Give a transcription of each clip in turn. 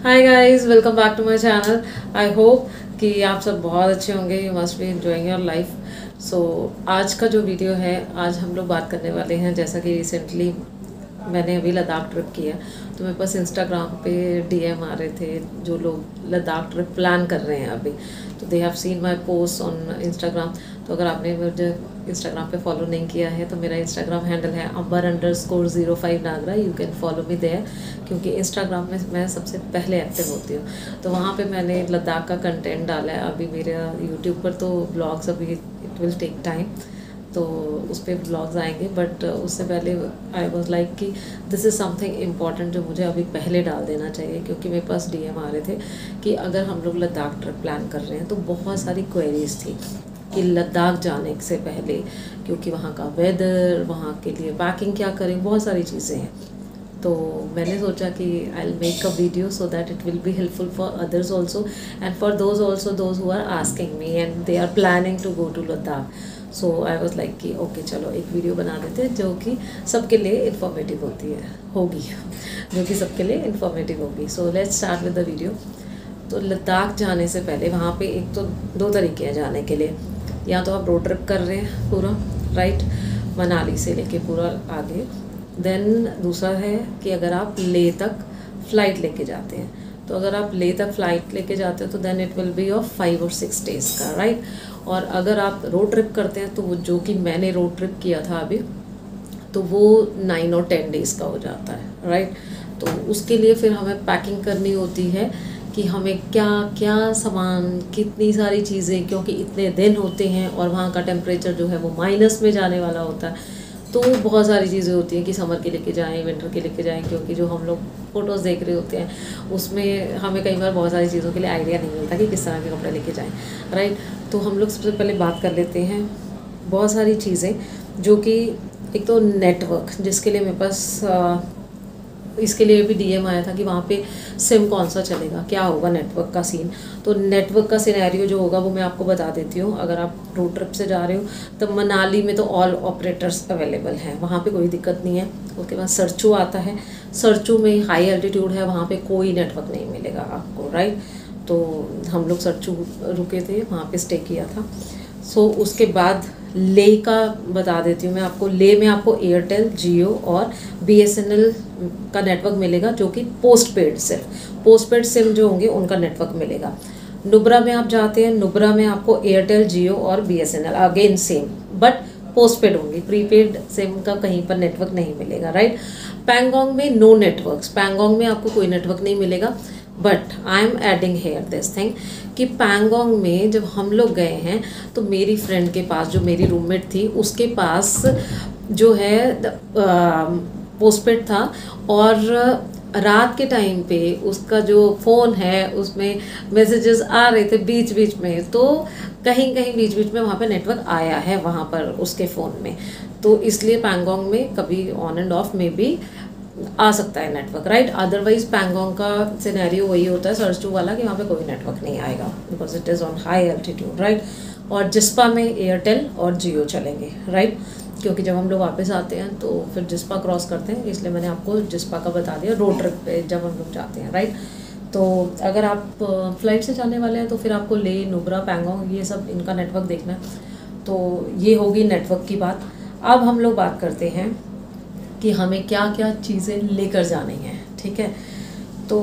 Hi guys, welcome back to my channel. I hope कि आप सब बहुत अच्छे होंगे। You must be enjoying your life. So आज का जो वीडियो है, आज हम लोग बात करने वाले हैं, जैसा कि रिसेंटली मैंने अभी लद्दाख ट्रिप किया, तो मेरे पास इंस्टाग्राम पे डीएम आ रहे थे जो लोग लद्दाख ट्रिप प्लान कर रहे हैं अभी। तो they have seen my post on Instagram. तो अगर आपने मुझे इंस्टाग्राम पे फॉलो नहीं किया है तो मेरा इंस्टाग्राम हैंडल है amber_05 Nagra. You can follow me there, क्योंकि इंस्टाग्राम में मैं सबसे पहले एक्टिव होती हूँ। तो वहाँ पे मैंने लद्दाख का कंटेंट डाला है। अभी मेरा यूट्यूब पर तो ब्लॉग्स अभी इट विल टेक टाइम, तो उस पर ब्लॉग्स आएंगे, बट उससे पहले आई वाज लाइक कि दिस इज़ समथिंग इम्पॉर्टेंट जो मुझे अभी पहले डाल देना चाहिए, क्योंकि मेरे पास डीएम आ रहे थे कि अगर हम लोग लद्दाख ट्रिप प्लान कर रहे हैं तो बहुत सारी क्वेरीज थी कि लद्दाख जाने से पहले, क्योंकि वहाँ का वेदर, वहाँ के लिए पैकिंग क्या करें, बहुत सारी चीज़ें हैं। तो मैंने सोचा कि I will make a video so that it will be helpful for others also and for those also those who are asking me and they are planning to go to Ladakh. So I was like कि okay चलो एक video बना देते हैं जो कि सबके लिए इन्फॉर्मेटिव होगी जो कि सबके लिए इन्फॉर्मेटिव होगी। So let's start with the video. तो लद्दाख जाने से पहले वहाँ पे एक तो दो तरीके हैं जाने के लिए। या तो आप रोड ट्रिप कर रहे हैं पूरा, राइट, मनाली से लेके पूरा आगे। देन दूसरा है कि अगर आप ले तक फ़्लाइट लेके जाते हैं, तो अगर आप ले तक फ़्लाइट लेके जाते हो तो then it will be of 5 और 6 डेज़ का, राइट। और अगर आप रोड ट्रिप करते हैं तो वो जो कि मैंने रोड ट्रिप किया था अभी, तो वो 9 और 10 डेज़ का हो जाता है, राइट। तो उसके लिए फिर हमें पैकिंग करनी होती है कि हमें क्या क्या सामान, कितनी सारी चीज़ें, क्योंकि इतने दिन होते हैं और वहाँ का टेम्परेचर जो है वो माइनस में जाने वाला होता है। तो बहुत सारी चीज़ें होती हैं कि समर के लेके जाएं, विंटर के लेके जाएं, क्योंकि जो हम लोग फ़ोटोज़ देख रहे होते हैं उसमें हमें कई बार बहुत सारी चीज़ों के लिए आइडिया नहीं मिलता कि किस तरह के कपड़े लेके जाएं, राइट। तो हम लोग सबसे पहले बात कर लेते हैं बहुत सारी चीज़ें जो कि एक तो नेटवर्क, जिसके लिए मेरे पास इसके लिए भी डीएम आया था कि वहाँ पे सिम कौन सा चलेगा, क्या होगा नेटवर्क का सीन। तो नेटवर्क का सिनेरियो जो होगा वो मैं आपको बता देती हूँ। अगर आप रोड ट्रिप से जा रहे हो तो मनाली में तो ऑल ऑपरेटर्स अवेलेबल हैं, वहाँ पे कोई दिक्कत नहीं है। उसके बाद सरचू आता है, सरचू में हाई एल्टीट्यूड है, वहाँ पे कोई नेटवर्क नहीं मिलेगा आपको, राइट। तो हम लोग सरचू रुके थे, वहाँ पे स्टे किया था। सो उसके बाद ले का बता देती हूँ मैं आपको। ले में आपको एयरटेल, जियो और बीएसएनएल का नेटवर्क मिलेगा, जो कि पोस्ट पेड, सिर्फ पोस्ट पेड सिम जो होंगे उनका नेटवर्क मिलेगा। नुब्रा में आप जाते हैं, नुब्रा में आपको एयरटेल, जियो और BSNL again same, but post paid होंगी, प्रीपेड सिम का कहीं पर नेटवर्क नहीं मिलेगा, राइट। पैंगोंग में नो नेटवर्क्स, पैंगोंग में आपको कोई नेटवर्क नहीं मिलेगा। But I am adding here this thing कि पैंगोंग में जब हम लोग गए हैं तो मेरी फ्रेंड के पास, जो मेरी रूममेट थी, उसके पास जो है पोस्टपेड था, और रात के टाइम पे उसका जो फ़ोन है उसमें मैसेजेस आ रहे थे बीच बीच में, तो कहीं कहीं बीच बीच में वहाँ पे नेटवर्क आया है वहाँ पर उसके फ़ोन में। तो इसलिए पैंगोंग में कभी ऑन एंड ऑफ में भी आ सकता है नेटवर्क, राइट। अदरवाइज पैंगोंग का सिनेरियो वही होता है सरचू वाला कि वहाँ पे कोई नेटवर्क नहीं आएगा, because it is on high altitude, right. और जिस्पा में एयरटेल और जियो चलेंगे, राइट, क्योंकि जब हम लोग वापस आते हैं तो फिर जिस्पा क्रॉस करते हैं, इसलिए मैंने आपको जिस्पा का बता दिया रोड ट्रिप पे जब हम लोग जाते हैं, राइट। तो अगर आप फ्लाइट से जाने वाले हैं तो फिर आपको ले, नुब्रा, पैंगोंग, ये सब इनका नेटवर्क देखना है। तो ये होगी नेटवर्क की बात। अब हम लोग बात करते हैं कि हमें क्या क्या चीज़ें लेकर जानी हैं, ठीक है। तो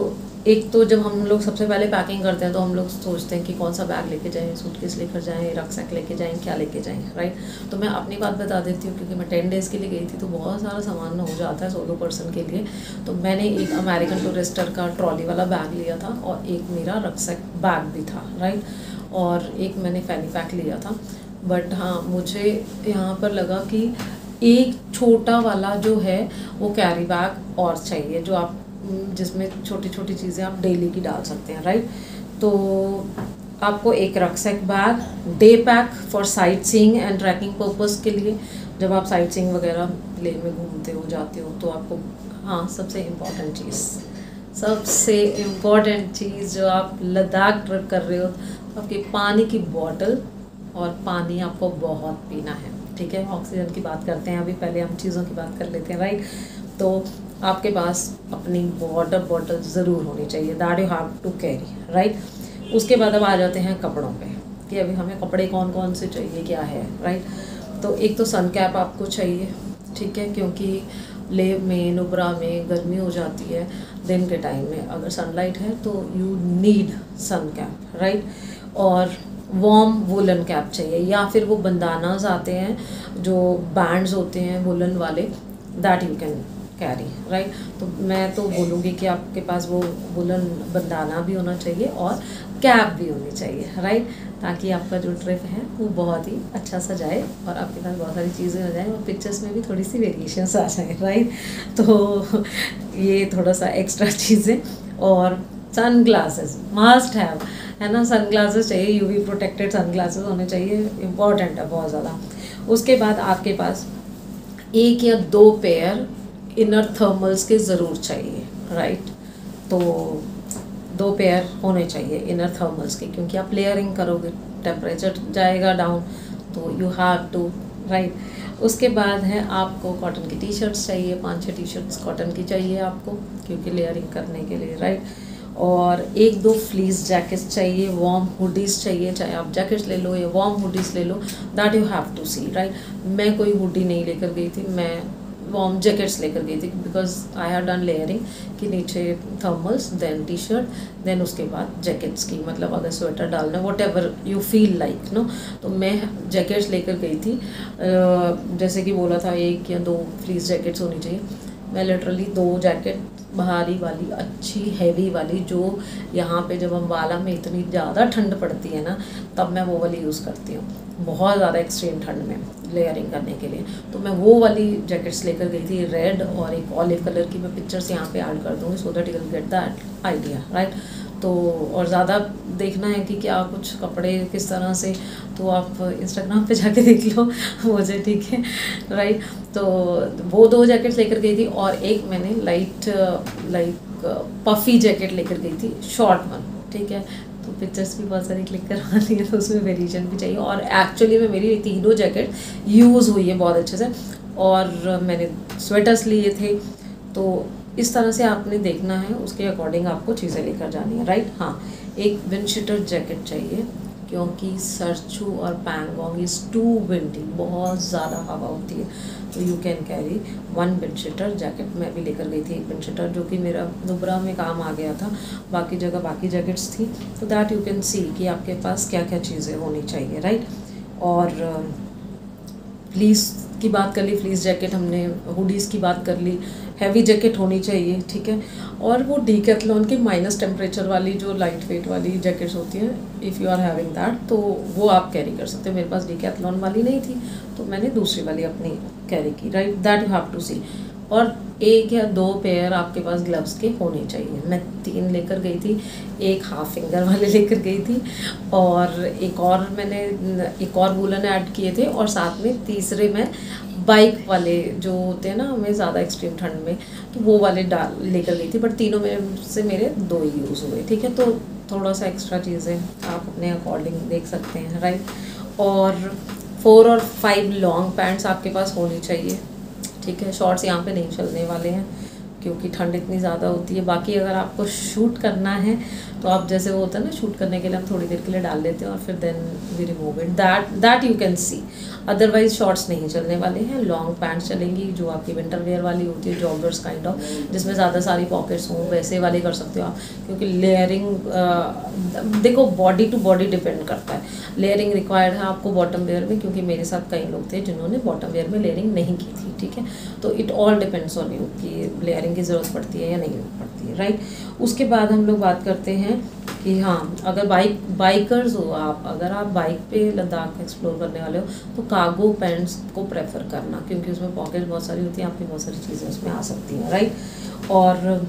एक तो जब हम लोग सबसे पहले पैकिंग करते हैं तो हम लोग सोचते हैं कि कौन सा बैग लेके जाएं, सूटकेस लेकर जाएं, रक्सैक लेके जाएं, क्या लेके जाएं, राइट। तो मैं अपनी बात बता देती हूँ, क्योंकि मैं 10 डेज़ के लिए गई थी तो बहुत सारा सामान हो जाता है सोलो पर्सन के लिए। तो मैंने एक अमेरिकन टूरिस्टर का ट्रॉली वाला बैग लिया था, और एक मेरा रक्सैक बैग भी था, राइट, और एक मैंने फैनी पैक लिया था। बट हाँ, मुझे यहाँ पर लगा कि एक छोटा वाला जो है वो कैरी बैग और चाहिए, जो आप जिसमें छोटी छोटी चीज़ें आप डेली की डाल सकते हैं, राइट। तो आपको एक rucksack bag, day pack for sightseeing and trekking purpose के लिए, जब आप साइट सीइंग वगैरह ले में घूमते हो, जाते हो, तो आपको, हाँ, सबसे इम्पॉर्टेंट चीज़ जो आप लद्दाख ट्रिप कर रहे हो, तो आपकी पानी की बॉटल, और पानी आपको बहुत पीना है, ठीक है। ऑक्सीजन की बात करते हैं अभी, पहले हम चीज़ों की बात कर लेते हैं, राइट। तो आपके पास अपनी वाटर बॉटल ज़रूर होनी चाहिए, that you have to carry, right. उसके बाद अब आ जाते हैं कपड़ों पे कि अभी हमें कपड़े कौन कौन से चाहिए, क्या है, राइट। तो एक तो सन कैप आपको चाहिए, ठीक है, क्योंकि लेह में, नुब्रा में गर्मी हो जाती है दिन के टाइम में, अगर सनलाइट है तो you need sun cap, right. और वार्म वुलन कैप चाहिए, या फिर वो बंदानाज आते हैं जो बैंड्स होते हैं वुलन वाले, that you can carry, right. तो मैं तो बोलूँगी कि आपके पास वो वुलन बंदाना भी होना चाहिए और कैप भी होनी चाहिए, राइट, ताकि आपका जो ट्रिप है वो बहुत ही अच्छा सा जाए और आपके पास बहुत सारी चीज़ें हो जाएँ और पिक्चर्स में भी थोड़ी सी वेरिएशंस आ जाए, राइट। तो ये थोड़ा सा एक्स्ट्रा चीज़ें। और सन ग्लासेस मस्ट हैव, है ना, सन ग्लासेस चाहिए, यूवी प्रोटेक्टेड सन ग्लासेस होने चाहिए, इम्पॉर्टेंट है बहुत ज़्यादा। उसके बाद आपके पास 1 या 2 पेयर इनर थर्मल्स के ज़रूर चाहिए, राइट। तो 2 पेयर होने चाहिए इनर थर्मल्स के, क्योंकि आप लेयरिंग करोगे, टेम्परेचर जाएगा डाउन, तो यू हैव टू, राइट। उसके बाद है आपको कॉटन की टी शर्ट्स चाहिए, 5-6 टी शर्ट्स कॉटन की चाहिए आपको, क्योंकि लेयरिंग करने के लिए, राइट। और 1-2 फ्लीस जैकेट्स चाहिए, वार्म हुडीज़ चाहिए, चाहे आप जैकेट्स ले लो या वार्म हुडीज़ ले लो, that you have to see, right. मैं कोई हुडी नहीं लेकर गई थी, मैं वार्म जैकेट्स लेकर गई थी, because I have done layering कि नीचे thermals, then T shirt, then उसके बाद जैकेट्स की, मतलब अगर स्वेटर डालना, whatever you feel like, no. तो मैं जैकेट्स लेकर गई थी, जैसे कि बोला था 1 या 2 फ्लीस जैकेट्स होनी चाहिए। मैं लिटरली 2 जैकेट भारी वाली, अच्छी हैवी वाली, जो यहाँ पे जब अम्बाला में इतनी ज़्यादा ठंड पड़ती है ना, तब मैं वो वाली यूज़ करती हूँ, बहुत ज़्यादा एक्सट्रीम ठंड में लेयरिंग करने के लिए। तो मैं वो वाली जैकेट्स लेकर गई थी, रेड और एक ऑलिव कलर की, मैं पिक्चर्स यहाँ पे ऐड कर दूँगी so that you will get that idea, right. तो और ज़्यादा देखना है कि क्या कुछ कपड़े किस तरह से, तो आप इंस्टाग्राम पे जाके देख लो मुझे, ठीक है, राइट। तो वो 2 जैकेट्स लेकर गई थी, और एक मैंने लाइक पफ़ी जैकेट लेकर गई थी, शॉर्ट वन, ठीक है। तो पिक्चर्स भी बहुत सारी क्लिक करवानी है, तो उसमें वेरिएशन भी चाहिए। और एक्चुअली में मेरी 3 जैकेट यूज़ हुई है बहुत अच्छे से, और मैंने स्वेटर्स लिए थे। तो इस तरह से आपने देखना है, उसके अकॉर्डिंग आपको चीज़ें लेकर जानी है, राइट। हाँ, एक विंड शीटर जैकेट चाहिए, क्योंकि सरचू और पैंगोंग इज़ टू विंडी, बहुत ज़्यादा हवा होती है, तो you can carry 1 wind cheater jacket. मैं भी लेकर गई थी एक विंड शीटर, जो कि मेरा नुब्रा में काम आ गया था, बाकी जगह बाकी जैकेट्स थी, तो दैट यू कैन सी कि आपके पास क्या क्या चीज़ें होनी चाहिए, राइट। और फ्लीस की बात कर ली, फ्लीस जैकेट हमने, हुडीज़ की बात कर ली, हैवी जैकेट होनी चाहिए, ठीक है। और वो डीकैथलॉन की माइनस टेम्परेचर वाली जो लाइट वेट वाली जैकेट्स होती हैं, if you are having that, तो वो आप कैरी कर सकते हो। मेरे पास डीकैथलॉन वाली नहीं थी, तो मैंने दूसरी वाली अपनी कैरी की, right, that you have to see. और 1 या 2 पेयर आपके पास ग्लव्स के होने चाहिए। मैं 3 लेकर गई थी, 1 हाफ फिंगर वाले लेकर गई थी, और मैंने एक और वूलन ऐड किए थे, और साथ में तीसरे में बाइक वाले जो होते हैं ना हमें ज़्यादा एक्सट्रीम ठंड में, तो वो वाले लेकर गई थी, बट तीनों में से मेरे 2 ही यूज़ हुए, ठीक है। तो थोड़ा सा एक्स्ट्रा चीज़ें आप अपने अकॉर्डिंग देख सकते हैं, राइट। और 4 और 5 लॉन्ग पैंट्स आपके पास होनी चाहिए, ठीक है। शॉर्ट्स यहाँ पे नहीं चलने वाले हैं, क्योंकि ठंड इतनी ज़्यादा होती है। बाकी अगर आपको शूट करना है, तो आप जैसे वो होता है ना, शूट करने के लिए हम थोड़ी देर के लिए डाल देते हैं और फिर then we remove it, that you can see. Otherwise shorts नहीं चलने वाले हैं, लॉन्ग पैंट्स चलेंगी, जो आपकी विंटर वेयर वाली होती है, जॉगर्स काइंड ऑफ, जिसमें ज़्यादा सारी पॉकेट्स हों, वैसे वाले कर सकते हो आप। क्योंकि लेयरिंग देखो बॉडी टू बॉडी डिपेंड करता है, लेयरिंग रिक्वायर्ड है आपको बॉटम वेयर में, क्योंकि मेरे साथ कई लोग थे जिन्होंने बॉटम वेयर में लेयरिंग नहीं की थी, ठीक है। तो it all depends on you कि लेयरिंग की ज़रूरत पड़ती है या नहीं पड़ती है, राइट। उसके बाद हम लोग बात करते हैं कि हाँ, अगर बाइकर्स हो आप, अगर आप बाइक पे लद्दाख एक्सप्लोर करने वाले हो, तो कार्गो पैंट्स को प्रेफर करना, क्योंकि उसमें पॉकेट बहुत सारी होती हैं, आपकी बहुत सारी चीज़ें उसमें आ सकती हैं, राइट। और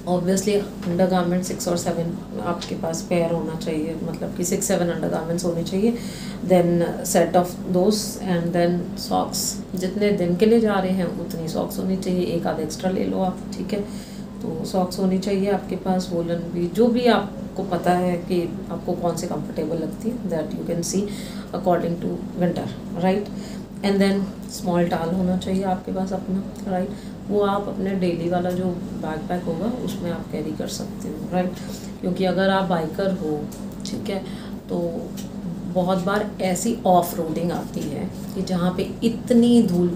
ऑब्वियसली अंडर गारमेंट 6 और 7 आपके पास पेयर होना चाहिए, मतलब कि 6-7 अंडर गारमेंट्स होने चाहिए, then set of those, and then socks. जितने दिन के लिए जा रहे हैं उतनी सॉक्स होनी चाहिए, 1 आध एक्स्ट्रा ले लो आप, ठीक है। तो सॉक्स होनी चाहिए आपके पास, वोलन भी, जो भी आपको पता है कि आपको कौन से कंफर्टेबल लगती है, that you can see according to winter, right. And then small towel होना चाहिए आपके पास अपना, राइट। वो आप अपने डेली वाला जो बैकपैक होगा उसमें आप कैरी कर सकते हो, राइट। क्योंकि अगर आप बाइकर हो, ठीक है, तो बहुत बार ऐसी ऑफ रोडिंग आती है कि जहाँ पे इतनी धूल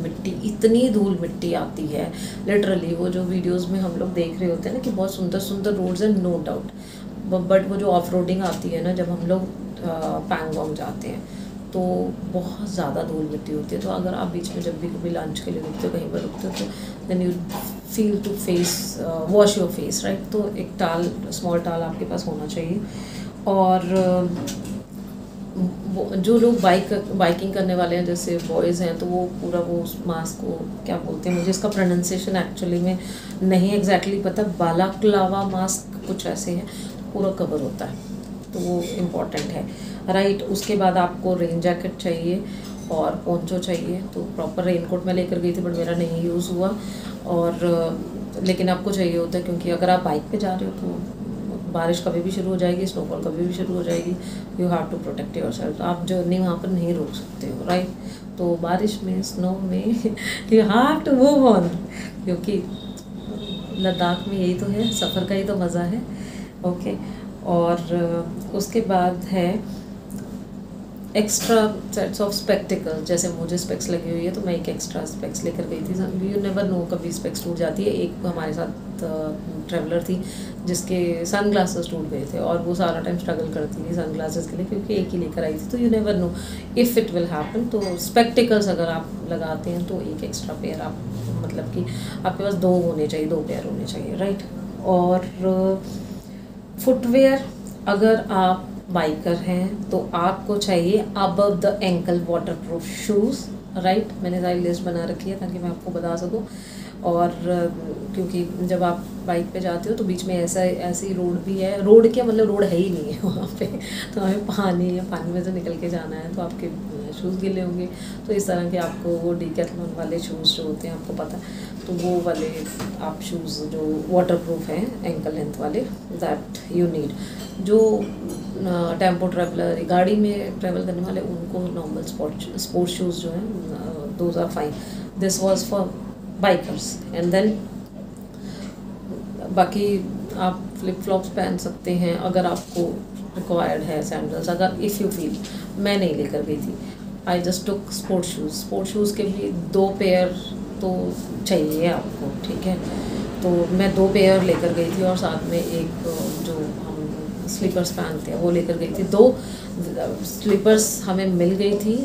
मिट्टी आती है, लिटरली वो जो वीडियोस में हम लोग देख रहे होते हैं ना कि बहुत सुंदर सुंदर रोड्स हैं, नो डाउट, बट वो जो ऑफ रोडिंग आती है ना, जब हम लोग पैंगोंग जाते हैं तो बहुत ज़्यादा धूल मिट्टी होती है। तो अगर आप बीच में जब भी कभी लंच के लिए रुकते हो, कहीं पर रुकते हो, तो then you feel to face wash your face, right. तो एक टाल, स्मॉल टाल आपके पास होना चाहिए। और जो लोग बाइकिंग करने वाले हैं, जैसे बॉयज़ हैं, तो वो पूरा वो उस मास्क को क्या बोलते हैं, मुझे इसका प्रोनाउंसिएशन एक्चुअली में नहीं एग्जैक्टली पता, बालाक्लावा मास्क कुछ ऐसे है, पूरा कवर होता है, तो वो इम्पॉर्टेंट है, राइट। उसके बाद आपको रेन जैकेट चाहिए और पोंचो चाहिए। तो प्रॉपर रेनकोट मैं लेकर गई थी बट मेरा नहीं यूज़ हुआ, और लेकिन आपको चाहिए होता है, क्योंकि अगर आप बाइक पे जा रहे हो तो बारिश कभी भी शुरू हो जाएगी, स्नोफॉल कभी भी शुरू हो जाएगी, you have to protect yourself. आप जर्नी वहाँ पर नहीं रोक सकते हो, राइट। तो बारिश में, स्नो में you have to move on, क्योंकि लद्दाख में यही तो है, सफ़र का ही तो मज़ा है, ओके। और उसके बाद है एक्स्ट्रा सेट्स ऑफ स्पेक्टिकल। जैसे मुझे स्पेक्स लगी हुई है तो मैं एक एक्स्ट्रा स्पेक्स लेकर गई थी। यू नेवर नो, कभी स्पेक्स टूट जाती है। एक हमारे साथ ट्रैवलर थी जिसके सन ग्लासेस टूट गए थे और वो सारा टाइम स्ट्रगल करती थी सन ग्लासेस के लिए, क्योंकि एक ही लेकर आई थी। तो you never know if it will happen. तो स्पेक्टिकल्स अगर आप लगाते हैं तो एक एक्स्ट्रा पेयर आप, मतलब कि आपके पास 2 होने चाहिए, 2 पेयर होने चाहिए, राइट। और फुटवेयर, अगर आप बाइकर हैं तो आपको चाहिए above the ankle water proof shoes, right. मैंने सारी लिस्ट बना रखी है ताकि मैं आपको बता सकूं। और क्योंकि जब आप बाइक पे जाते हो तो बीच में ऐसी रोड भी है, रोड क्या मतलब रोड है ही नहीं है वहाँ पे, तो हमें पानी में से निकल के जाना है, तो आपके शूज़ गीले होंगे। तो इस तरह के आपको वो डीकैथलॉन वाले शूज़ जो होते हैं, आपको पता, तो वो वाले आप शूज़ जो वाटर प्रूफ हैं एंकल लेंथ वाले, दैट यू नीड। जो टेम्पो ट्रैवलर, गाड़ी में ट्रैवल करने वाले, उनको नॉर्मल स्पोर्ट्स शूज़ जो हैं, those are fine. This was for bikers. And then बाकी आप फ्लिप फ्लॉप्स पहन सकते हैं अगर आपको रिक्वायर्ड है, सैंडल्स अगर इफ़ यू फील। मैं नहीं लेकर गई थी, I just took sports shoes के भी 2 पेयर तो चाहिए आपको, ठीक है। तो मैं 2 पेयर लेकर गई थी और साथ में एक जो हम स्लीपर्स पहनते हैं वो लेकर गई थी। 2 स्लीपर्स हमें मिल गई थी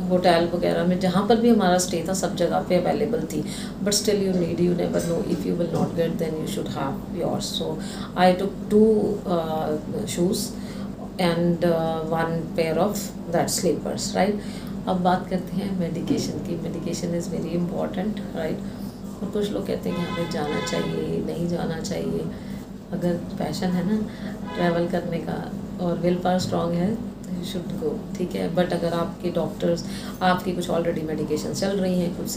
होटल वगैरह में, जहाँ पर भी हमारा स्टे था सब जगह पे अवेलेबल थी। But still you need, you never know, if you will not get then you should have yours. So I took 2 shoes and 1 pair of that slippers, right. अब बात करते हैं मेडिकेशन की। Medication is very important, right. और कुछ लोग कहते हैं कि हमें जाना चाहिए, नहीं जाना चाहिए। अगर पैशन है ना ट्रैवल करने का और विल पावर स्ट्रॉन्ग है तो यू शुड गो, ठीक है। बट अगर आपके डॉक्टर्स, आपकी कुछ ऑलरेडी मेडिकेशन चल रही हैं, कुछ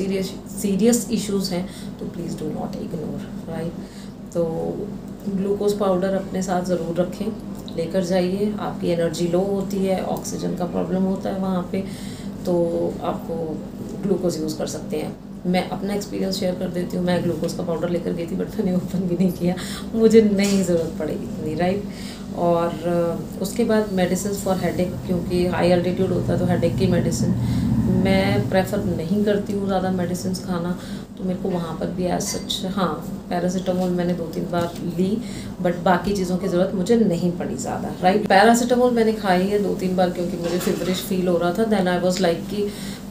सीरियस इश्यूज़ हैं, तो please do not ignore, right. तो ग्लूकोज पाउडर अपने साथ ज़रूर रखें, लेकर जाइए। आपकी एनर्जी लो होती है, ऑक्सीजन का प्रॉब्लम होता है वहाँ पे, तो आपको ग्लूकोज यूज़ कर सकते हैं। मैं अपना एक्सपीरियंस शेयर कर देती हूँ। मैं ग्लूकोज का पाउडर लेकर गई थी बट मैंने ओपन भी नहीं किया, मुझे नहीं ज़रूरत पड़ेगी इतनी, राइट। और उसके बाद मेडिसिन फॉर हेडेक, क्योंकि हाई एल्टीट्यूड होता है तो हेडेक की मेडिसिन मैं प्रेफर नहीं करती हूँ ज़्यादा मेडिसिन खाना। तो मेरे को वहाँ पर भी एज सच, हाँ, पैरासीटामोल मैंने 2-3 बार ली, बट बाकी चीज़ों की ज़रूरत मुझे नहीं पड़ी ज़्यादा, राइट। पैरासीटामोल मैंने खाई है 2-3 बार क्योंकि मुझे फीवरिश फील हो रहा था। देन आई वाज लाइक कि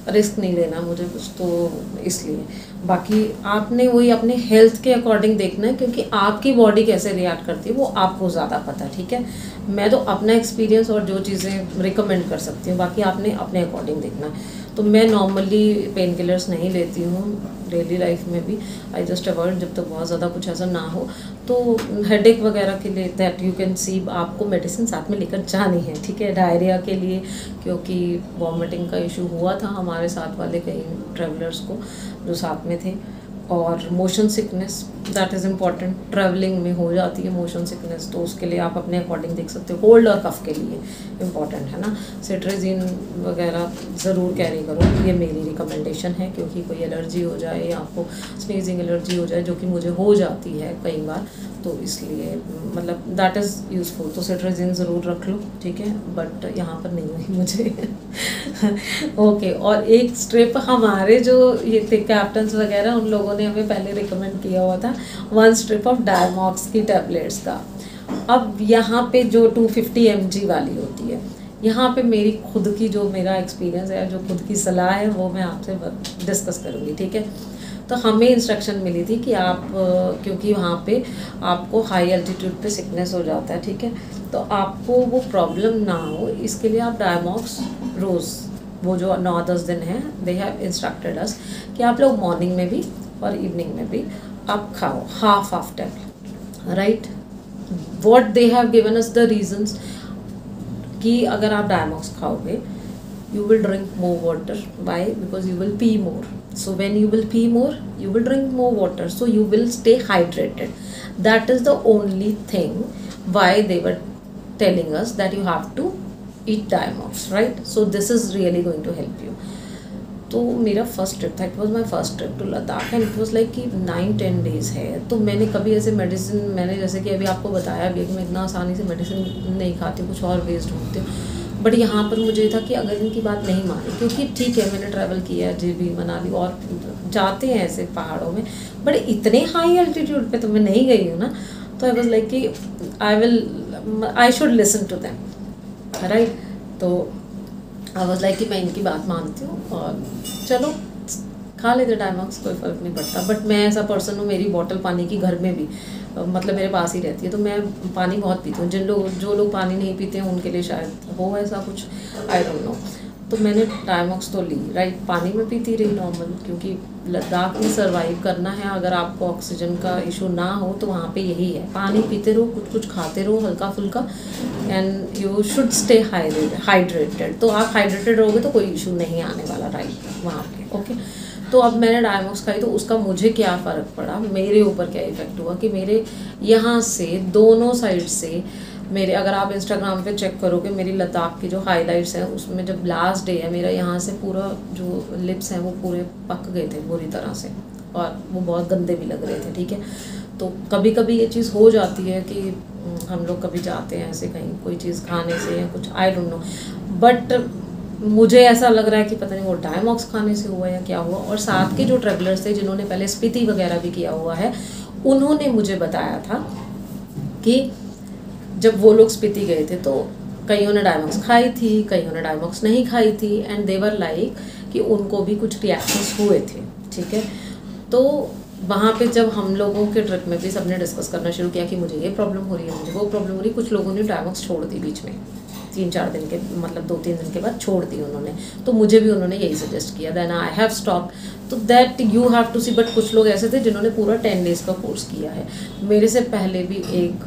रिस्क नहीं लेना मुझे कुछ, तो इसलिए। बाकी आपने वही अपने हेल्थ के अकॉर्डिंग देखना है, क्योंकि आपकी बॉडी कैसे रिएक्ट करती है वो आपको ज़्यादा पता है, ठीक है। मैं तो अपना एक्सपीरियंस और जो चीज़ें रिकमेंड कर सकती हूँ, बाकी आपने अपने अकॉर्डिंग देखना है। तो मैं नॉर्मली पेन किलर्स नहीं लेती हूँ डेली लाइफ में भी, आई जस्ट अवॉइड जब तक बहुत ज़्यादा कुछ ऐसा ना हो। तो हेडेक वगैरह के लिए दैट यू कैन सी, आपको मेडिसिन साथ में लेकर जानी है, ठीक है। डायरिया के लिए, क्योंकि वॉमिटिंग का इशू हुआ था हमारे साथ वाले कई ट्रैवलर्स को जो साथ में थे। और motion sickness that is important, travelling में हो जाती है मोशन सिकनेस, तो उसके लिए आप अपने अकॉर्डिंग देख सकते हो। कोल्ड और कफ के लिए इम्पॉर्टेंट है ना, सिट्रेजिन वगैरह ज़रूर कैरी करो, ये मेरी रिकमेंडेशन है। क्योंकि कोई एलर्जी हो जाए या आपको स्नीजिंग एलर्जी हो जाए, जो कि मुझे हो जाती है कई बार, तो इसलिए मतलब दैट इज़ यूज़फुल, तो सिट्रेजिन ज़रूर रख लो, ठीक है। बट यहाँ पर नहीं हुई मुझे ओके। और एक स्ट्रिप हमारे जो ये थे कैप्टन्स वगैरह, उन लोगों ने हमें पहले रिकमेंड किया हुआ था 1 स्ट्रिप ऑफ डायमॉक्स की टैबलेट्स का। अब यहाँ पे जो 250 mg वाली होती है, यहाँ पे मेरी खुद की जो मेरा एक्सपीरियंस है, जो खुद की सलाह है, वो मैं आपसे डिस्कस करूँगी, ठीक है। तो हमें इंस्ट्रक्शन मिली थी कि आप क्योंकि वहाँ पे आपको हाई एल्टीट्यूड पे सिकनेस हो जाता है, ठीक है, तो आपको वो प्रॉब्लम ना हो, इसके लिए आप डायमॉक्स रोज़ वो जो 9-10 दिन है, दे हैव इंस्ट्रक्टेड अस कि आप लोग मॉर्निंग में भी और इवनिंग में भी आप खाओ half tablet, right. What they have given us the reasons कि अगर आप डायमॉक्स खाओगे, you will drink more water. Why? Because you will pee more. So when you will pee more, you will drink more water, so you will stay hydrated. That is the only thing why they were telling us that you have to eat Diamox, right? So this is really going to help you. तो मेरा first trip था, it was my first trip to Ladakh, and it was like कि 9-10 days है। तो मैंने कभी ऐसे medicine, मैंने जैसे कि अभी आपको बताया भी कि मैं इतना आसानी से मेडिसिन नहीं खाती, कुछ और वेज ढूंढती हूँ। बट यहाँ पर मुझे था कि अगर इनकी बात नहीं मानी, क्योंकि ठीक है मैंने ट्रैवल किया है जीबी, मनाली और जाते हैं ऐसे पहाड़ों में, बट इतने हाई एल्टीट्यूड पे तो मैं नहीं गई हूँ ना। तो आई वाज लाइक कि I should listen to them, right. तो आई वाज लाइक कि मैं इनकी बात मानती हूँ और चलो खा लेते डायमॉक्स, कोई फ़र्क नहीं पड़ता। बट मैं ऐसा पर्सन हूँ, मेरी बॉटल पानी की घर में भी मतलब मेरे पास ही रहती है, तो मैं पानी बहुत पीती हूँ। जो लोग पानी नहीं पीते हैं उनके लिए शायद हो ऐसा कुछ, आई डोंट नो। तो मैंने डायमॉक्स तो ली, राइट, पानी में पीती रही नॉर्मल, क्योंकि लद्दाख में सर्वाइव करना है। अगर आपको ऑक्सीजन का इशू ना हो तो वहाँ पे यही है, पानी पीते रहो, कुछ खाते रहो हल्का फुल्का, and you should stay hydrated. तो आप हाइड्रेटेड रहोगे तो कोई इशू नहीं आने वाला, राइट, वहाँ पे, ओके। तो अब मैंने डायमॉक्स खाई, तो उसका मुझे क्या फ़र्क पड़ा, मेरे ऊपर क्या इफ़ेक्ट हुआ कि मेरे यहाँ से दोनों साइड से मेरे, अगर आप इंस्टाग्राम पे चेक करोगे मेरी लद्दाख की जो हाइलाइट्स हैं, उसमें जब लास्ट डे है मेरा, यहाँ से पूरा जो लिप्स हैं वो पूरे पक गए थे बुरी तरह से, और वो बहुत गंदे भी लग रहे थे, ठीक है। तो कभी कभी ये चीज़ हो जाती है कि हम लोग कभी जाते हैं ऐसे कहीं कोई चीज़ खाने से या कुछ, आई डोंट नो, बट मुझे ऐसा लग रहा है कि पता नहीं वो डायमॉक्स खाने से हुआ या क्या हुआ। और साथ के जो ट्रैवलर्स थे जिन्होंने पहले स्पीति वगैरह भी किया हुआ है, उन्होंने मुझे बताया था कि जब वो लोग स्पीति गए थे तो कईयों ने डायमॉक्स खाई थी, कईयों ने डायमॉक्स नहीं खाई थी, एंड दे वर लाइक कि उनको भी कुछ रिएक्शंस हुए थे, ठीक है। तो वहाँ पे जब हम लोगों के ट्रिप में भी सबने डिस्कस करना शुरू किया कि मुझे ये प्रॉब्लम हो रही है, मुझे वो प्रॉब्लम हो रही है, कुछ लोगों ने डायमॉक्स छोड़ दी बीच में, 3-4 दिन के, मतलब 2-3 दिन के बाद छोड़ दी उन्होंने। तो मुझे भी उन्होंने यही सजेस्ट किया, देन आई हैव स्टॉप, तो that you have to see. But कुछ लोग ऐसे थे जिन्होंने पूरा 10 डेज़ का कोर्स किया है। मेरे से पहले भी एक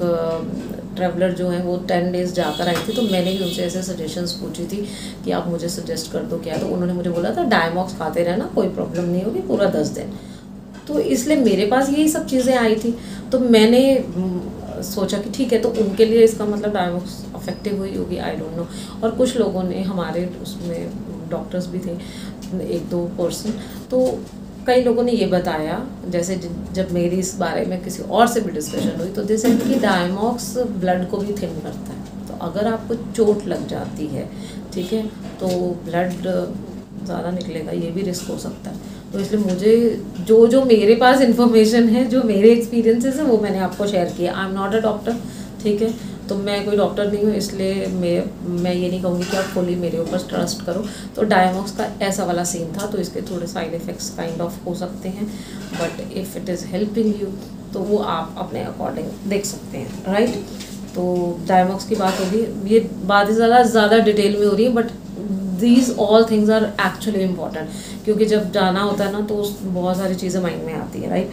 ट्रैवलर जो हैं वो 10 डेज़ जाकर आई थी, तो मैंने भी उनसे ऐसे सजेशंस पूछी थी कि आप मुझे सजेस्ट कर दो क्या, तो उन्होंने मुझे बोला था डायमॉक्स खाते रहना, कोई प्रॉब्लम नहीं होगी पूरा 10 दिन। तो इसलिए मेरे पास यही सब चीज़ें आई थी, तो मैंने सोचा कि ठीक है, तो उनके लिए इसका मतलब डायमॉक्स अफेक्टिव हुई होगी, आई डोंट नो। और कुछ लोगों ने, हमारे उसमें डॉक्टर्स भी थे 1-2 पर्सन, तो कई लोगों ने ये बताया, जैसे जब मेरी इस बारे में किसी और से भी डिस्कशन हुई, तो दे सेड कि डायमॉक्स ब्लड को भी थिन करता है। तो अगर आपको चोट लग जाती है, ठीक है, तो ब्लड ज़्यादा निकलेगा, ये भी रिस्क हो सकता है। तो इसलिए मुझे जो मेरे पास इन्फॉर्मेशन है, जो मेरे एक्सपीरियंसेस हैं, वो मैंने आपको शेयर किया। I am not a doctor, ठीक है, तो मैं कोई डॉक्टर नहीं हूँ, इसलिए मैं ये नहीं कहूँगी कि आप फुली मेरे ऊपर ट्रस्ट करो। तो डायमॉक्स का ऐसा वाला सीन था, तो इसके थोड़े साइड इफ़ेक्ट्स काइंड ऑफ हो सकते हैं, but if it is helping you तो वो आप अपने अकॉर्डिंग देख सकते हैं, राइट। तो डायमॉक्स की बात होगी, ये बात ज़्यादा डिटेल में हो रही है, but these all things are actually important, क्योंकि जब जाना होता है ना तो बहुत सारी चीज़ें माइंड में आती है, राइट।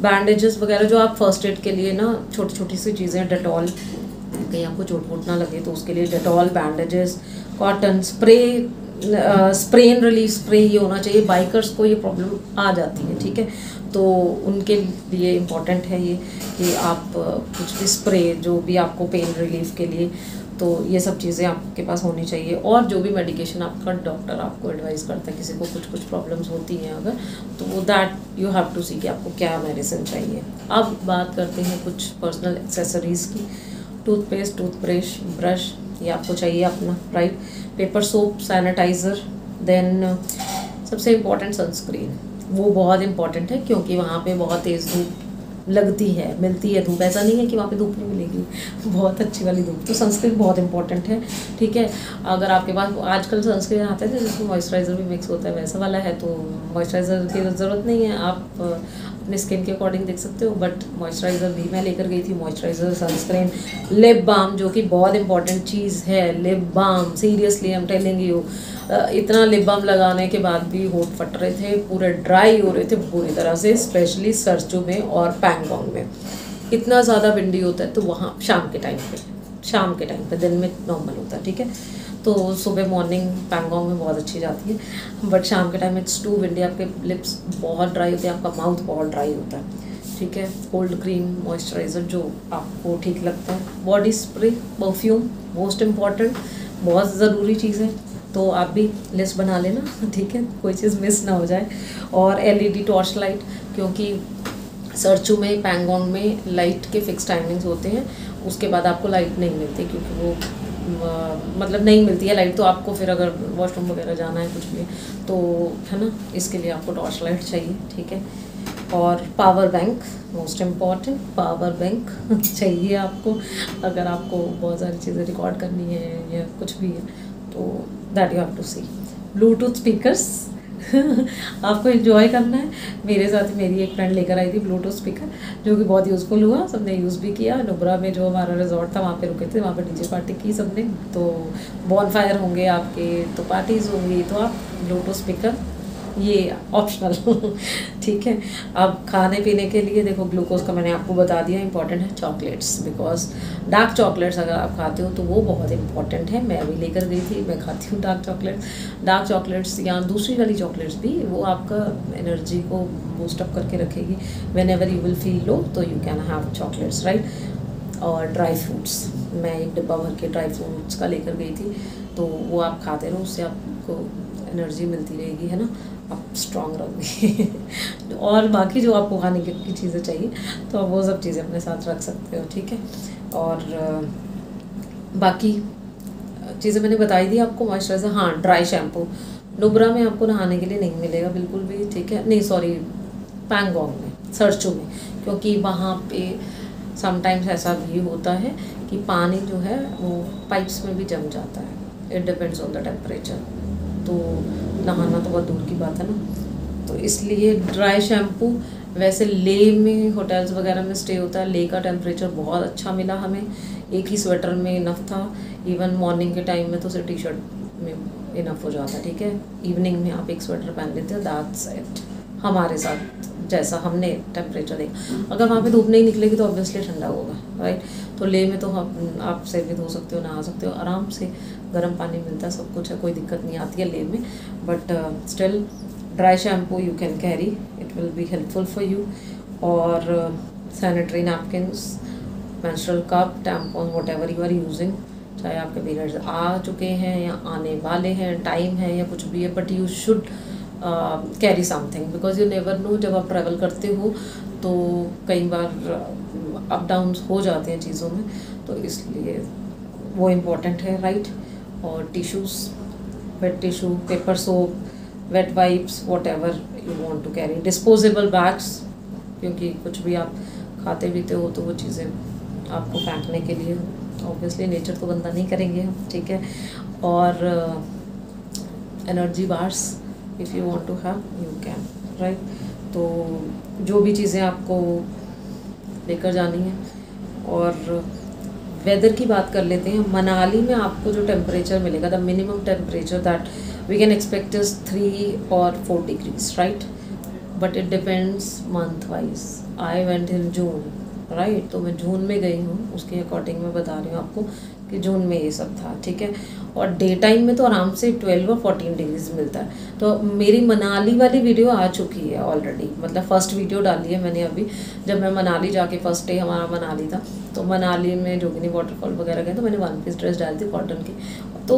बैंडेजेस वगैरह जो आप फर्स्ट एड के लिए ना, छोटी छोटी सी चीज़ें, डेटॉल, कहीं आपको चोट वोट ना लगे तो उसके लिए Dettol, bandages, cotton, sprain relief spray ये होना चाहिए। बाइकर्स को ये प्रॉब्लम आ जाती है, ठीक है, तो उनके लिए इम्पॉर्टेंट है ये कि आप कुछ भी स्प्रे, जो भी आपको पेन रिलीफ के लिए, तो ये सब चीज़ें आपके पास होनी चाहिए। और जो भी मेडिकेशन आपका डॉक्टर आपको एडवाइस करता है, किसी को कुछ प्रॉब्लम्स होती हैं अगर, तो वो दैट यू हैव टू सी कि आपको क्या मेडिसिन चाहिए। अब बात करते हैं कुछ पर्सनल एक्सेसरीज़ की। टूथपेस्ट, टूथब्रश, ब्रश ये आपको चाहिए अपना, right. Paper soap, sanitizer, then सबसे इम्पॉर्टेंट सनस्क्रीन। वो बहुत इम्पॉर्टेंट है क्योंकि वहाँ पे बहुत तेज़ धूप लगती है, मिलती है धूप, ऐसा नहीं है कि वहाँ पे धूप नहीं मिलेगी, बहुत अच्छी वाली धूप। तो सनस्क्रीन बहुत इंपॉर्टेंट है, ठीक है। अगर आपके पास आजकल सनस्क्रीन आते हैं जिसमें मॉइस्चराइज़र भी मिक्स होता है, वैसा वाला है तो मॉइस्चराइज़र की ज़रूरत नहीं है, आप अपने स्किन के अकॉर्डिंग देख सकते हो। बट मॉइस्चराइज़र भी मैं लेकर गई थी, मॉइस्चराइज़र, सनस्क्रीन, लिप बाम, जो कि बहुत इंपॉर्टेंट चीज़ है। Lip balm, seriously I am telling you, इतना लिप बाम लगाने के बाद भी होंठ फट रहे थे, पूरे ड्राई हो रहे थे बुरी तरह से, स्पेशली सरसों में और पैंगोंग में। इतना ज़्यादा विंडी होता है तो वहाँ शाम के टाइम पे, दिन में नॉर्मल होता है, ठीक है। तो सुबह मॉर्निंग पैंगोंग में बहुत अच्छी जाती है, बट शाम के टाइम इट्स टू विंडी, आपके लिप्स बहुत ड्राई होते हैं, आपका माउथ बहुत ड्राई होता है, ठीक है। कोल्ड क्रीम, मॉइस्चराइज़र जो आपको ठीक लगता है, body spray, perfume most important, बहुत ज़रूरी चीज़ है। तो आप भी लिस्ट बना लेना, ठीक है, कोई चीज़ मिस ना हो जाए। और एलईडी टॉर्च लाइट, क्योंकि सरचू में, पैंगोंग में लाइट के फिक्स टाइमिंग्स होते हैं, उसके बाद आपको लाइट नहीं मिलती, क्योंकि वो मतलब नहीं मिलती है लाइट। तो आपको फिर अगर वॉशरूम वगैरह जाना है कुछ भी, तो है ना, इसके लिए आपको टॉर्च लाइट चाहिए, ठीक है। और power bank most important, power bank चाहिए आपको अगर आपको बहुत सारी चीज़ें रिकॉर्ड करनी है या कुछ भी है, तो that you have to see. Bluetooth speakers आपको एंजॉय करना है। मेरे साथ मेरी एक फ्रेंड लेकर आई थी ब्लूटूथ स्पीकर, जो कि बहुत यूज़फुल हुआ, सबने यूज़ भी किया। नुब्रा में जो हमारा रिजॉर्ट था वहाँ पे रुके थे, वहाँ पे डीजे पार्टी की सबने, तो बॉनफायर होंगे आपके, तो पार्टीज़ होंगी, तो आप ब्लूटूथ स्पीकर ये ऑप्शनल ठीक है। अब खाने पीने के लिए देखो, ग्लूकोज का मैंने आपको बता दिया, इंपॉर्टेंट है चॉकलेट्स, बिकॉज डार्क चॉकलेट्स अगर आप खाते हो तो वो बहुत इंपॉर्टेंट है। मैं भी लेकर गई थी, मैं खाती हूँ डार्क चॉकलेट्स या दूसरी वाली चॉकलेट्स भी, वो आपका एनर्जी को बूस्टअप करके रखेगी। Whenever you will feel low तो you can have chocolates, right. और ड्राई फ्रूट्स, मैं एक डिब्बा भर के ड्राई फ्रूट्स का लेकर गई थी, तो वो आप खाते रहो, उससे आपको एनर्जी मिलती रहेगी, है ना, आप स्ट्रॉन्ग रहोगे और बाकी जो आपको खाने की चीज़ें चाहिए तो आप वो सब चीज़ें अपने साथ रख सकते हो, ठीक है। और बाकी चीज़ें मैंने बताई दी आपको। मॉइस्चराइज़र, हाँ, ड्राई शैम्पू नुब्रा में आपको नहाने के लिए नहीं मिलेगा बिल्कुल भी, ठीक है, नहीं सॉरी, पैंगोंग में, सरचू में, क्योंकि वहाँ पे समटाइम्स ऐसा भी होता है कि पानी जो है वो पाइप्स में भी जम जाता है, it depends on the temperature, तो नहाना तो बहुत दूर की बात है ना। तो इसलिए ड्राई शैम्पू, वैसे ले में होटल्स वगैरह में स्टे होता है, ले का टेम्परेचर बहुत अच्छा मिला हमें, एक ही स्वेटर में इनफ था। इवन मॉर्निंग के टाइम में तो सिर्फ टी शर्ट में इनफ हो जाता है, ठीक है। इवनिंग में आप एक स्वेटर पहन लेते हो, दैट्स इट। हमारे साथ जैसा हमने टेम्परेचर देखा, अगर वहाँ पे धूप नहीं निकलेगी तो ऑब्वियसली ठंडा होगा, राइट। तो ले में तो आप सिर भी धो सकते हो, नहा सकते हो आराम से, गर्म पानी मिलता है, सब कुछ है, कोई दिक्कत नहीं आती है ले में। But still dry shampoo you can carry, it will be helpful for you. और sanitary napkins, menstrual cup, tampon, whatever you are using, चाहे आपके पीरियड्स आ चुके हैं या आने वाले हैं, टाइम है या कुछ भी है, but you should carry something, because you never no, जब आप ट्रैवल करते हो तो कई बार अप डाउन्स हो जाते हैं चीज़ों में, तो इसलिए वो इम्पोर्टेंट है, राइट। और tissues, wet tissue, paper soap, wet wipes, whatever you want to carry. Disposable bags, क्योंकि कुछ भी आप खाते पीते हो तो वो चीज़ें आपको फेंकने के लिए, ऑब्वियसली नेचर तो गंदा नहीं करेंगे हम, ठीक है। और energy bars, if you want to have you can, right. तो जो भी चीज़ें आपको लेकर जानी है। और वेदर की बात कर लेते हैं। मनाली में आपको जो टेम्परेचर मिलेगा, the minimum temperature that we can expect is 3 और 4 degrees, right, but it depends month wise. I went in June, right. तो मैं जून में गई हूँ, उसके अकॉर्डिंग मैं बता रही हूँ आपको कि जून में ये सब था, ठीक है। और डे टाइम में तो आराम से 12 और 14 डिग्रीज मिलता है। तो मेरी मनाली वाली वीडियो आ चुकी है ऑलरेडी, मतलब फर्स्ट वीडियो डाली है मैंने अभी, जब मैं मनाली जाके फर्स्ट डे हमारा मनाली था, तो मनाली में जोगिनी वाटरफॉल वगैरह गए, तो मैंने 1 पीस ड्रेस डाली थी कॉटन की। तो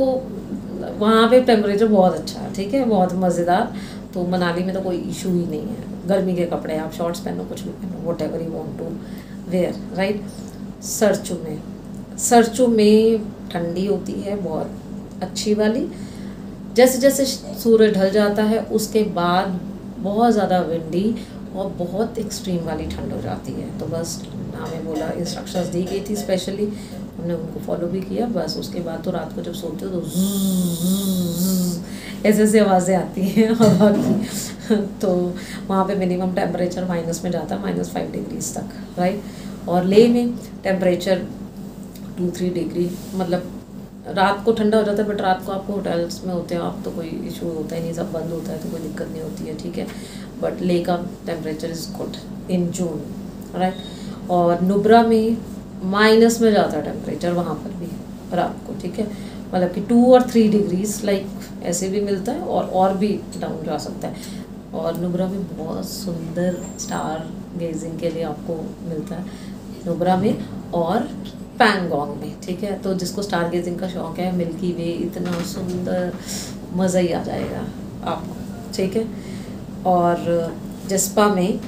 वहाँ पे टेम्परेचर बहुत अच्छा है, ठीक है, बहुत मज़ेदार। तो मनाली में तो कोई इशू ही नहीं है। गर्मी के कपड़े आप शॉर्ट्स पहनो, कुछ भी पहनो, whatever you want to wear, right. Sarchu में ठंडी होती है बहुत अच्छी वाली। जैसे जैसे सूरज ढल जाता है उसके बाद बहुत ज़्यादा विंडी और बहुत एक्सट्रीम वाली ठंड हो जाती है। तो बस हमें बोला, इंस्ट्रक्शंस दी गई थी स्पेशली, हमने उनको फॉलो भी किया। बस उसके बाद तो रात को जब सोते हो तो ऐसे ऐसे आवाज़ें आती हैं हवा की। तो वहाँ पे मिनिमम टेम्परेचर माइनस में जाता है, -5 डिग्रीज तक, राइट। और लेह में टेम्परेचर 2-3 डिग्री, मतलब रात को ठंडा हो जाता है, बट रात को आपको होटल्स में होते हैं आप, तो कोई इशू होता ही नहीं, सब बंद होता है तो कोई दिक्कत नहीं होती है, ठीक है। बट लेह का temperature is good in June, right. और नुब्रा में माइनस में जाता है टेम्परेचर वहाँ पर भी रात को, ठीक है। मतलब कि 2 और 3 डिग्रीज लाइक ऐसे भी मिलता है और भी डाउन जा सकता है। और नुब्रा में बहुत सुंदर स्टार गेजिंग के लिए आपको मिलता है नुब्रा में और पैंगोंग में, ठीक है। तो जिसको स्टार गेजिंग का शौक़ है, मिल्की वे इतना सुंदर, मज़ा ही आ जाएगा आपको, ठीक है। और जिस्पा में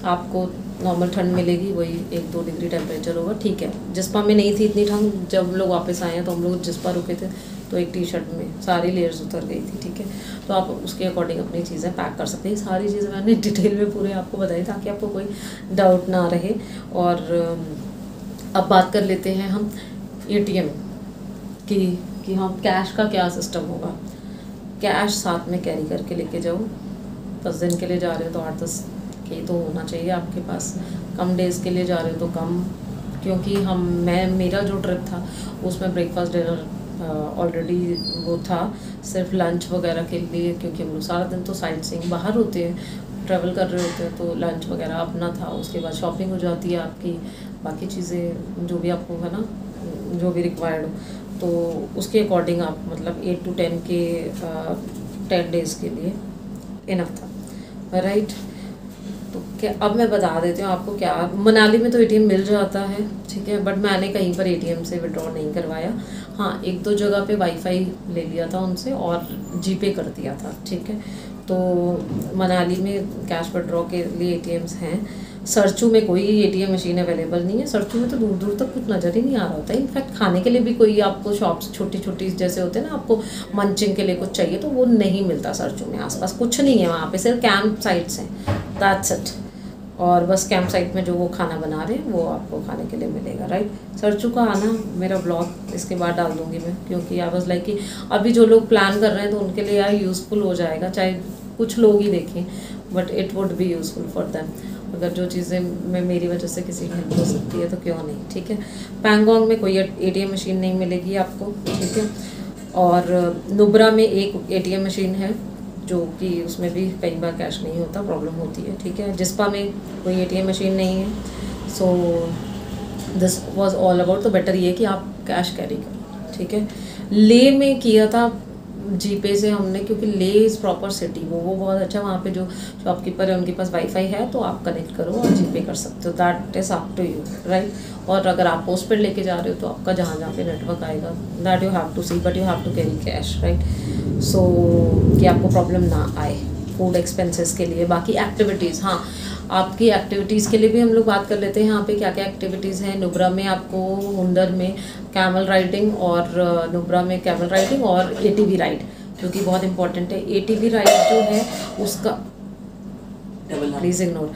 आपको नॉर्मल ठंड मिलेगी, वही 1-2 डिग्री टेम्परेचर होगा, ठीक है। जिस्पा में नहीं थी इतनी ठंड, जब लोग वापस आए हैं तो हम लोग जिस्पा रुके थे, तो एक टी-शर्ट में सारी लेयर्स उतर गई थी, ठीक है। तो आप उसके अकॉर्डिंग अपनी चीज़ें पैक कर सकते हैं। सारी चीज़ें मैंने डिटेल में पूरे आपको बताई ताकि आपको कोई डाउट ना रहे। और अब बात कर लेते हैं हम ATM की, कि हाँ कैश का क्या सिस्टम होगा। कैश साथ में कैरी करके लेके जाओ। 10 दिन के लिए जा रहे हो तो 8-10 के तो होना चाहिए आपके पास। कम डेज़ के लिए जा रहे हो तो कम, क्योंकि मेरा जो ट्रिप था उसमें ब्रेकफास्ट डिनर ऑलरेडी वो था, सिर्फ लंच वगैरह के लिए, क्योंकि हम लोग सारा दिन तो साइट सीइंग बाहर होते हैं, ट्रैवल कर रहे होते हैं, तो लंच वगैरह अपना था। उसके बाद शॉपिंग हो जाती है आपकी, बाकी चीज़ें जो भी आपको है ना, जो भी रिक्वायर्ड हो, तो उसके अकॉर्डिंग आप मतलब 8 to 10 के 10 डेज़ के लिए इनफ था, राइट। तो क्या अब मैं बता देती हूँ आपको, क्या मनाली में तो ATM मिल जाता है, ठीक है, बट मैंने कहीं पर ATM से विड्रॉ नहीं करवाया। हाँ 1-2 जगह पे वाईफाई ले लिया था उनसे और जीपे कर दिया था, ठीक है। तो मनाली में कैश विड्रॉ के लिए ATMs हैं। सरचू में कोई ATM मशीन अवेलेबल नहीं है। सरचू में तो दूर दूर तक कुछ नज़र ही नहीं आ रहा होता है। इनफैक्ट खाने के लिए भी कोई आपको शॉप्स छोटी छोटी जैसे होते हैं ना, आपको मंचिंग के लिए कुछ चाहिए तो वो नहीं मिलता सरचू में। आसपास कुछ नहीं है, वहाँ पे सिर्फ कैंप साइट्स हैं, दैट्स इट। और बस कैंप साइट में जो वो खाना बना रहे हैं वो आपको खाने के लिए मिलेगा, राइट। सरचू का आना मेरा ब्लॉग इसके बाद डाल दूँगी मैं, क्योंकि आई वाज लाइक कि अभी जो लोग प्लान कर रहे हैं तो उनके लिए यार यूज़फुल हो जाएगा, चाहे कुछ लोग ही देखें, but it would be useful for them. अगर जो चीज़ें में मेरी वजह से किसी की हेल्प हो सकती है तो क्यों नहीं, ठीक है। पैंगोंग में कोई ATM मशीन नहीं मिलेगी आपको, ठीक है। और नुब्रा में एक ATM मशीन है, जो कि उसमें भी कई बार कैश नहीं होता, प्रॉब्लम होती है, ठीक है। जिस्पा में कोई ATM मशीन नहीं है। So this was all about, तो बेटर ये कि आप कैश कैरी करो, ठीक है। ले में किया था जीपे से हमने, क्योंकि ले इज़ प्रॉपर सिटी, वो बहुत अच्छा, वहाँ पे जो शॉपकीपर है उनके पास वाईफाई है, तो आप कनेक्ट करो और जीपे कर सकते हो, that is up to you, right. और अगर आप पोस्ट पेड लेके जा रहे हो तो आपका जहाँ जहाँ पे नेटवर्क आएगा, that you have to see, but you have to carry cash, right. So कि आपको प्रॉब्लम ना आए फूड एक्सपेंसेस के लिए। बाकी एक्टिविटीज़, हाँ आपकी एक्टिविटीज़ के लिए भी हम लोग बात कर लेते हैं। यहाँ पे क्या क्या एक्टिविटीज़ हैं। नुब्रा में आपको हुंडर में कैमल राइडिंग, और नुब्रा में कैमल राइडिंग और ATV राइड, जो कि बहुत इंपॉर्टेंट है। ATV राइड जो है उसका प्लीज़ इग्नोर,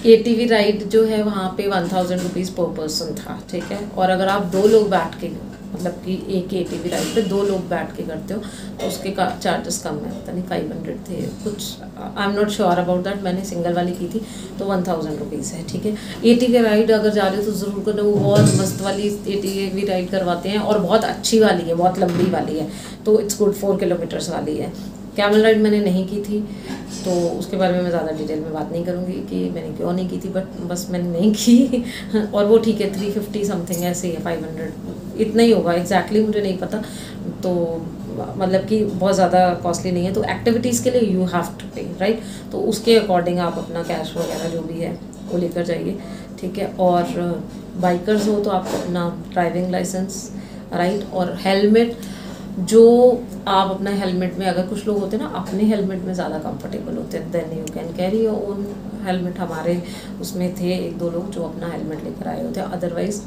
ATV राइड जो है वहाँ पे 1000 रुपीज़ पर पर्सन था, ठीक है। और अगर आप 2 लोग बैठ के, मतलब कि एक ATV राइड पे 2 लोग बैठ के करते हो तो उसके चार्जेस कम है, पता नहीं 500 थे कुछ, I am not sure about that. मैंने सिंगल वाली की थी तो 1000 रुपीज़ है, ठीक है। ATV राइड अगर जा रहे हो तो ज़रूर करना, वो बहुत मस्त वाली ATV राइड करवाते हैं और बहुत अच्छी वाली है, बहुत लंबी वाली है, तो इट्स गुड, 4 किलोमीटर्स वाली है। कैमल राइड मैंने नहीं की थी, तो उसके बारे में मैं ज़्यादा डिटेल में बात नहीं करूँगी कि मैंने क्यों नहीं की थी, बट बस मैंने नहीं की। और वो ठीक है 350 समथिंग ऐसे है, 500 इतना ही होगा, एग्जैक्टली मुझे नहीं पता। तो मतलब कि बहुत ज़्यादा कॉस्टली नहीं है। तो एक्टिविटीज़ के लिए यू हैव टू पे, राइट। तो उसके अकॉर्डिंग आप अपना कैश वगैरह जो भी है वो लेकर जाइए, ठीक है। और बाइकर्स हो तो आपको अपना ड्राइविंग लाइसेंस, राइट, और हेलमेट। जो आप अपना हेलमेट में, अगर कुछ लोग होते हैं ना अपने हेलमेट में ज़्यादा कंफर्टेबल होते हैं, then you can carry your own helmet. हमारे उसमें थे 1-2 लोग जो अपना हेलमेट लेकर आए होते हैं। अदरवाइज़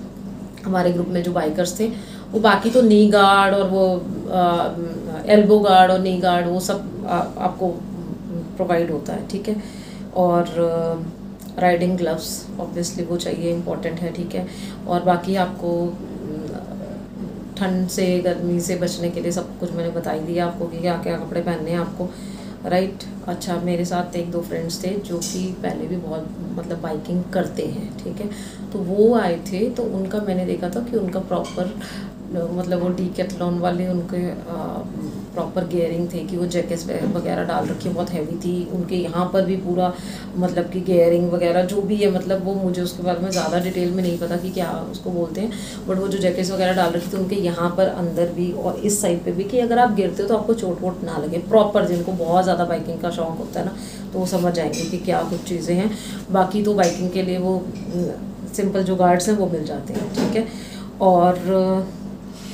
हमारे ग्रुप में जो बाइकर्स थे वो बाकी तो नी गार्ड और वो एल्बो गार्ड और नी गार्ड वो सब आपको प्रोवाइड होता है, ठीक है। और राइडिंग ग्लव्स ऑब्वियसली वो चाहिए, इम्पॉर्टेंट है, ठीक है। और बाकी आपको ठंड से गर्मी से बचने के लिए सब कुछ मैंने बता ही दिया आपको कि क्या क्या कपड़े पहनने हैं आपको, राइट। अच्छा, मेरे साथ 1-2 फ्रेंड्स थे जो कि पहले भी बहुत मतलब बाइकिंग करते हैं, ठीक है। तो वो आए थे, तो उनका मैंने देखा था कि उनका प्रॉपर मतलब वो डीकैथलॉन वाले उनके प्रॉपर गियरिंग थे कि वो जैकेट्स वगैरह डाल रखी, बहुत हैवी थी। उनके यहाँ पर भी पूरा मतलब कि गियरिंग वगैरह जो भी है, मतलब वो मुझे उसके बारे में ज़्यादा डिटेल में नहीं पता कि क्या उसको बोलते हैं, बट वो जो जैकेट्स वगैरह डाल रखी थी उनके यहाँ पर अंदर भी और इस साइड पे भी, कि अगर आप गिरते हो तो आपको चोट वोट ना लगे। प्रॉपर जिनको बहुत ज़्यादा बाइकिंग का शौक होता है ना, तो वो समझ जाएंगे कि क्या कुछ चीज़ें हैं। बाकी तो बाइकिंग के लिए वो सिंपल जो गार्ड्स हैं वो मिल जाते हैं, ठीक है। और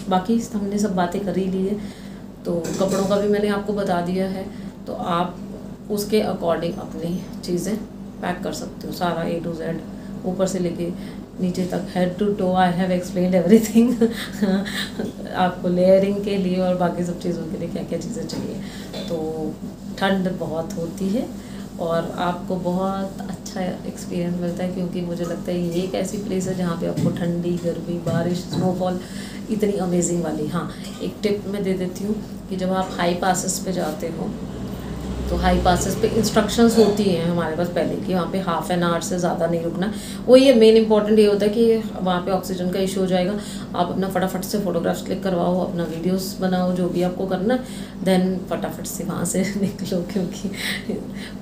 बाकी हमने सब बातें कर ही ली है, तो कपड़ों का भी मैंने आपको बता दिया है। तो आप उसके अकॉर्डिंग अपनी चीज़ें पैक कर सकते हो, सारा A to Z ऊपर से लेके नीचे तक, head to toe. I have explained everything. आपको लेयरिंग के लिए और बाकी सब चीज़ों के लिए क्या क्या चीज़ें चाहिए। तो ठंड बहुत होती है और आपको बहुत अच्छा एक्सपीरियंस मिलता है, क्योंकि मुझे लगता है ये एक ऐसी प्लेस है जहाँ पे आपको ठंडी, गर्मी, बारिश, स्नोफॉल इतनी अमेजिंग वाली। हाँ, एक टिप मैं दे देती हूँ कि जब आप हाई पासेस पे जाते हो तो हाई पासेस पे इंस्ट्रक्शंस होती हैं हमारे पास पहले कि वहाँ पे ½ एन आवर से ज़्यादा नहीं रुकना। वो ये मेन इंपॉर्टेंट ये होता है कि वहाँ पे ऑक्सीजन का इशू हो जाएगा। आप अपना फटाफट से फ़ोटोग्राफ्स क्लिक करवाओ, अपना वीडियोस बनाओ, जो भी आपको करना, देन फटाफट से वहाँ से निकलो, क्योंकि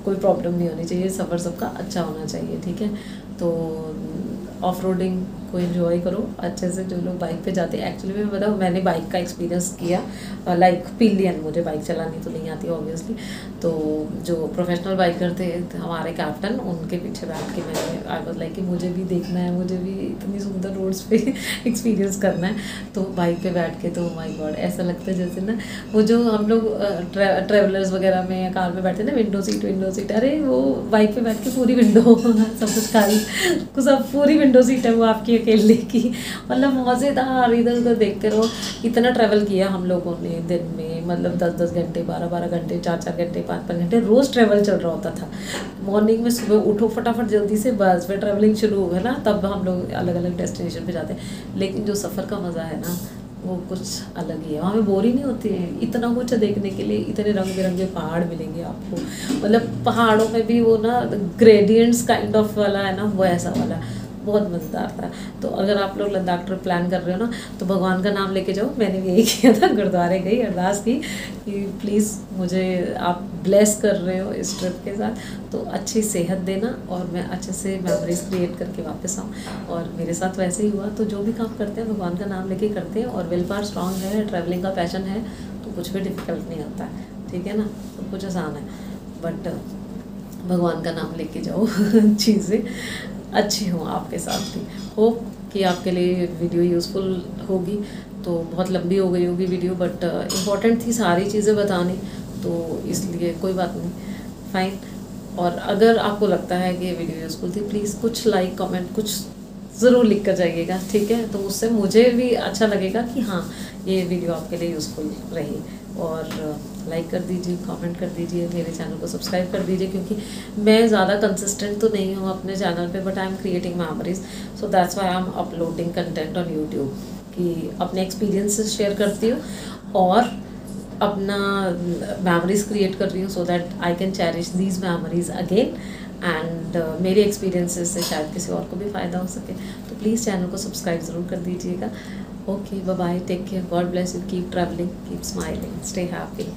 कोई प्रॉब्लम नहीं होनी चाहिए। सफ़र सबका अच्छा होना चाहिए, ठीक है। तो ऑफ रोडिंग को एंजॉय करो अच्छे से। जो लोग बाइक पे जाते हैं, एक्चुअली मैं बताऊँ, मैंने बाइक का एक्सपीरियंस किया, लाइक पिलियन, मुझे बाइक चलानी तो नहीं आती ऑब्वियसली। तो जो प्रोफेशनल बाइकर थे हमारे कैप्टन, उनके पीछे बैठ के मैंने आई वाज लाइक कि मुझे भी देखना है, मुझे भी इतनी सुंदर रोड्स पे एक्सपीरियंस करना है। तो बाइक पे बैठ के तो माय गॉड, ऐसा लगता है जैसे ना वो जो हम लोग ट्रेवलर्स वगैरह में या कार में बैठते हैं ना, विंडो सीट, अरे वो बाइक पे बैठ के पूरी विंडो सब कुछ खाली, सब पूरी विंडो सीट है वो आपकी अकेले की। मतलब मज़ेदार, इधर उधर देखते रहो। इतना ट्रैवल किया हम लोगों ने दिन में, मतलब 10-10 घंटे, 12-12 घंटे, 4-4 घंटे, 5-5 घंटे रोज़ ट्रैवल चल रहा होता था। मॉर्निंग में सुबह उठो फटाफट जल्दी से, बस फिर ट्रैवलिंग शुरू हो है ना, तब हम लोग अलग अलग डेस्टिनेशन पे जाते हैं। लेकिन जो सफ़र का मज़ा है ना, वो कुछ अलग ही है। वहाँ पे बोर ही नहीं होती है, इतना कुछ देखने के लिए, इतने रंग बिरंगे पहाड़ मिलेंगे आपको। मतलब पहाड़ों में भी वो ना ग्रेडियंट्स काइंड ऑफ वाला है ना, वो ऐसा वाला बहुत मज़ेदार था। तो अगर आप लोग लद्दाख ट्रिप प्लान कर रहे हो ना, तो भगवान का नाम लेके जाओ। मैंने भी यही किया था, गुरुद्वारे गई, अरदास की कि प्लीज़ मुझे आप ब्लेस कर रहे हो इस ट्रिप के साथ, तो अच्छी सेहत देना और मैं अच्छे से मेमोरीज क्रिएट करके वापस आऊँ। और मेरे साथ वैसे ही हुआ। तो जो भी काम करते हैं भगवान का नाम लेके करते हैं, और विल पावर स्ट्रांग है, ट्रैवलिंग का पैशन है, तो कुछ भी डिफ़िकल्ट नहीं होता है, ठीक है ना। सब कुछ आसान है, बट भगवान का नाम लेके जाओ, चीज़ें अच्छी हों आपके साथ भी। होप कि आपके लिए वीडियो यूज़फुल होगी। तो बहुत लंबी हो गई होगी वीडियो, बट इम्पॉर्टेंट थी सारी चीज़ें बतानी, तो इसलिए कोई बात नहीं, फ़ाइन। और अगर आपको लगता है कि ये वीडियो यूज़फुल थी, प्लीज़ कुछ लाइक कमेंट कुछ ज़रूर लिख कर जाइएगा, ठीक है। तो उससे मुझे भी अच्छा लगेगा कि हाँ, ये वीडियो आपके लिए यूज़फुल रही। और लाइक कर दीजिए, कमेंट कर दीजिए, मेरे चैनल को सब्सक्राइब कर दीजिए, क्योंकि मैं ज़्यादा कंसिस्टेंट तो नहीं हूँ अपने चैनल पे, but I am creating memories, so that's why I am uploading content on YouTube, कि अपने एक्सपीरियंसेस शेयर करती हूँ और अपना मेमोरीज क्रिएट कर रही हूँ, so that I can cherish these memories again. And मेरे एक्सपीरियंसेस से शायद किसी और को भी फ़ायदा हो सके। तो प्लीज़ चैनल को सब्सक्राइब ज़रूर कर दीजिएगा। Okay, bye bye, take care, God bless you, keep traveling, keep smiling, stay happy.